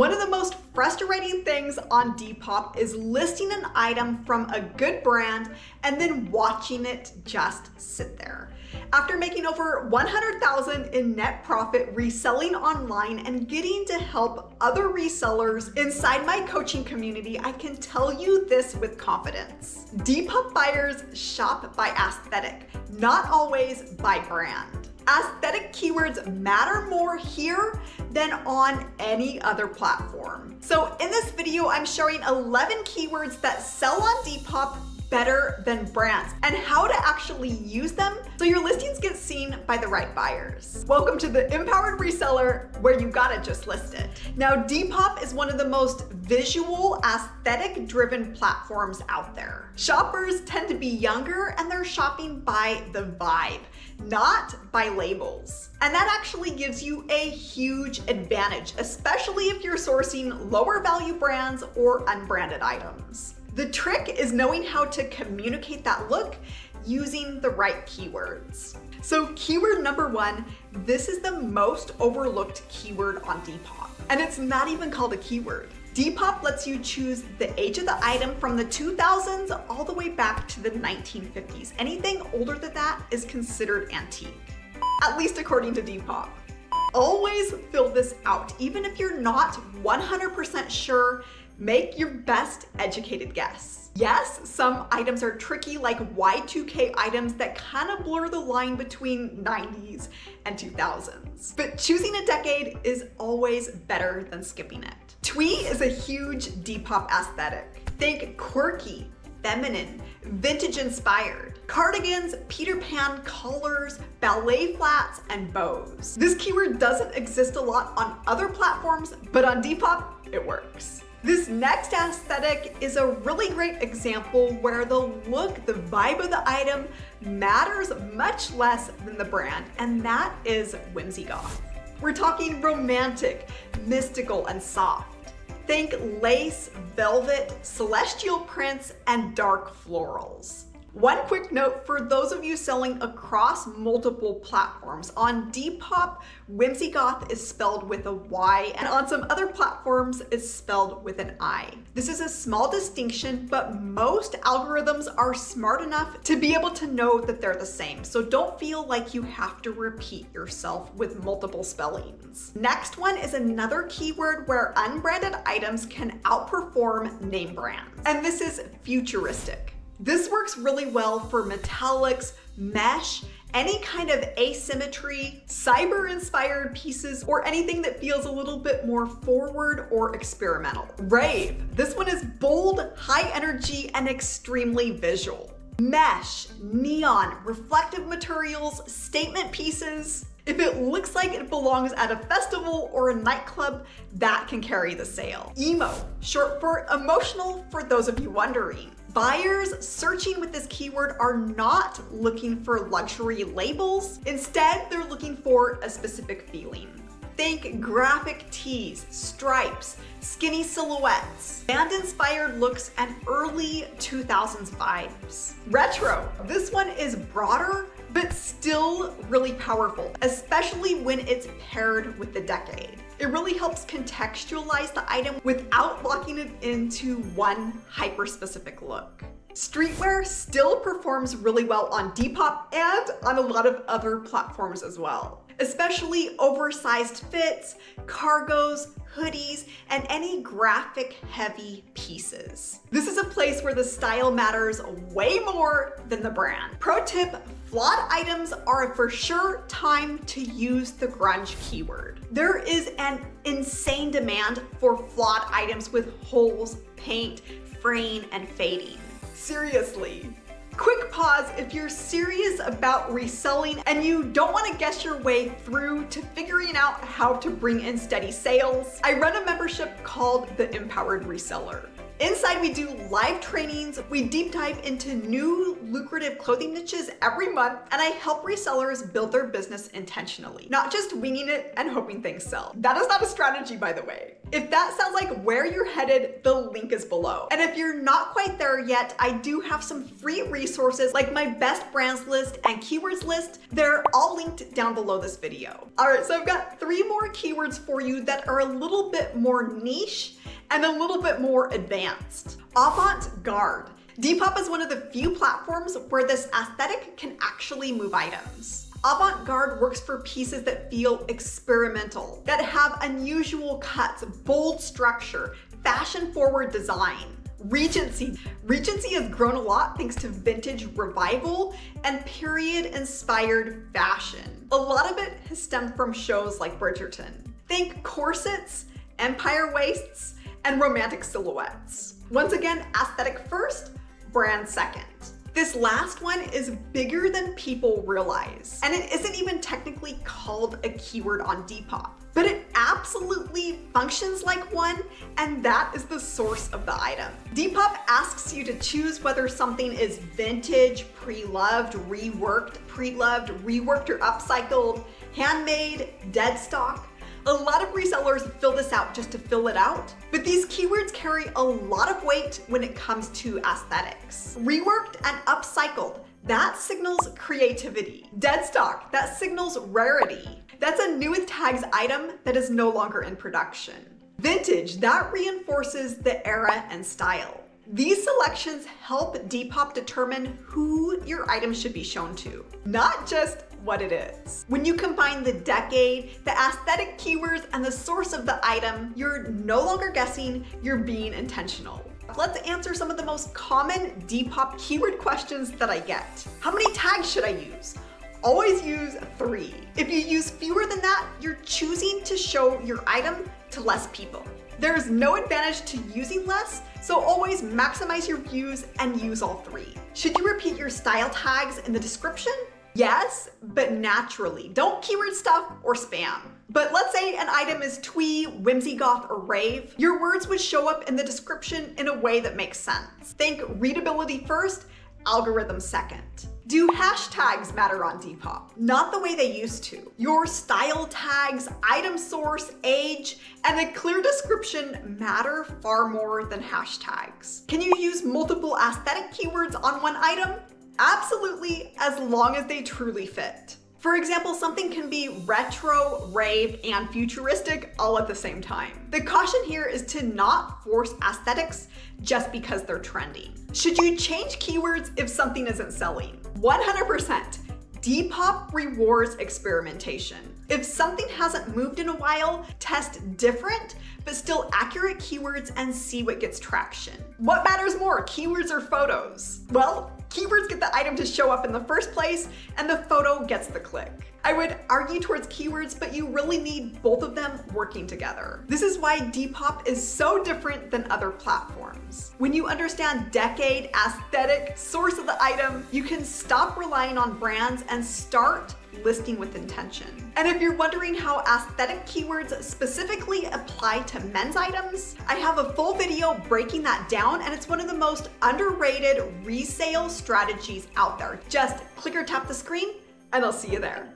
One of the most frustrating things on Depop is listing an item from a good brand and then watching it just sit there. After making over $100,000 in net profit reselling online and getting to help other resellers inside my coaching community, I can tell you this with confidence. Depop buyers shop by aesthetic, not always by brand. Aesthetic keywords matter more here than on any other platform. So in this video, I'm sharing 11 keywords that sell on Depop better than brands and how to actually use them so your listings get seen by the right buyers. Welcome to the Empowered Reseller, where you gotta just list it. Now, Depop is one of the most visual, aesthetic-driven platforms out there. Shoppers tend to be younger and they're shopping by the vibe, not by labels. And that actually gives you a huge advantage, especially if you're sourcing lower value brands or unbranded items. The trick is knowing how to communicate that look using the right keywords. So keyword number one, this is the most overlooked keyword on Depop. And it's not even called a keyword. Depop lets you choose the age of the item from the 2000s all the way back to the 1950s. Anything older than that is considered antique, at least according to Depop. Always fill this out. Even if you're not 100% sure, make your best educated guess. Yes, some items are tricky, like Y2K items that kind of blur the line between 90s and 2000s. But choosing a decade is always better than skipping it. Twee is a huge Depop aesthetic. Think quirky, feminine, vintage inspired. Cardigans, Peter Pan collars, ballet flats, and bows. This keyword doesn't exist a lot on other platforms, but on Depop, it works. This next aesthetic is a really great example where the look, the vibe of the item matters much less than the brand, and that is whimsy goth. We're talking romantic, mystical, and soft. Think lace, velvet, celestial prints, and dark florals. One quick note for those of you selling across multiple platforms. On Depop, whimsy goth is spelled with a Y, and on some other platforms, it's spelled with an I. This is a small distinction, but most algorithms are smart enough to be able to know that they're the same. So don't feel like you have to repeat yourself with multiple spellings. Next one is another keyword where unbranded items can outperform name brands, and this is futuristic. This works really well for metallics, mesh, any kind of asymmetry, cyber-inspired pieces, or anything that feels a little bit more forward or experimental. Rave. This one is bold, high energy, and extremely visual. Mesh, neon, reflective materials, statement pieces. If it looks like it belongs at a festival or a nightclub, that can carry the sale. Emo, short for emotional for those of you wondering. Buyers searching with this keyword are not looking for luxury labels. Instead, they're looking for a specific feeling. Think graphic tees, stripes, skinny silhouettes, band-inspired looks, and early 2000s vibes. Retro. This one is broader, but still really powerful, especially when it's paired with the decade. It really helps contextualize the item without locking it into one hyper-specific look. Streetwear still performs really well on Depop and on a lot of other platforms as well, especially oversized fits, cargos, hoodies, and any graphic heavy pieces. This is a place where the style matters way more than the brand. Pro tip, flawed items are for sure time to use the grunge keyword. There is an insane demand for flawed items with holes, paint, fraying, and fading. Seriously. Quick pause if you're serious about reselling and you don't want to guess your way through to figuring out how to bring in steady sales. I run a membership called the Empowered Reseller. Inside, we do live trainings, we deep dive into new lucrative clothing niches every month, and I help resellers build their business intentionally, not just winging it and hoping things sell. That is not a strategy, by the way. If that sounds like where you're headed, the link is below. And if you're not quite there yet, I do have some free resources like my best brands list and keywords list. They're all linked down below this video. All right, so I've got 3 more keywords for you that are a little bit more niche and a little bit more advanced. Avant-garde. Depop is one of the few platforms where this aesthetic can actually move items. Avant-garde works for pieces that feel experimental, that have unusual cuts, bold structure, fashion-forward design. Regency. Regency has grown a lot thanks to vintage revival and period-inspired fashion. A lot of it has stemmed from shows like Bridgerton. Think corsets, empire waists, and romantic silhouettes. Once again, aesthetic first, brand second. This last one is bigger than people realize, and it isn't even technically called a keyword on Depop, but it absolutely functions like one, and that is the source of the item. Depop asks you to choose whether something is vintage, pre-loved, reworked, or upcycled, handmade, dead stock. A lot of resellers fill this out just to fill it out, but these keywords carry a lot of weight when it comes to aesthetics. Reworked and upcycled, that signals creativity. Dead stock, that signals rarity. That's a new with tags item that is no longer in production. Vintage, that reinforces the era and style. These selections help Depop determine who your item should be shown to, not just what it is. When you combine the decade, the aesthetic keywords, and the source of the item, you're no longer guessing, you're being intentional. Let's answer some of the most common Depop keyword questions that I get. How many tags should I use? Always use 3. If you use fewer than that, you're choosing to show your item to less people. There's no advantage to using less, so always maximize your views and use all 3. Should you repeat your style tags in the description? Yes, but naturally. Don't keyword stuff or spam. But let's say an item is twee, whimsy goth, or rave. Your words would show up in the description in a way that makes sense. Think readability first, algorithm second. Do hashtags matter on Depop? Not the way they used to. Your style tags, item source, age, and a clear description matter far more than hashtags. Can you use multiple aesthetic keywords on one item? Absolutely, as long as they truly fit. For example, something can be retro, rave, and futuristic all at the same time. The caution here is to not force aesthetics just because they're trendy. Should you change keywords if something isn't selling? 100%. Depop rewards experimentation. If something hasn't moved in a while, test different but still accurate keywords and see what gets traction. What matters more, keywords or photos? Well, keywords get the item to show up in the first place and the photo gets the click. I would argue towards keywords, but you really need both of them working together. This is why Depop is so different than other platforms. When you understand decade, aesthetic, source of the item, you can stop relying on brands and start listing with intention. And if you're wondering how aesthetic keywords specifically apply to men's items, I have a full video breaking that down, and it's one of the most underrated resale strategies out there. Just click or tap the screen and I'll see you there.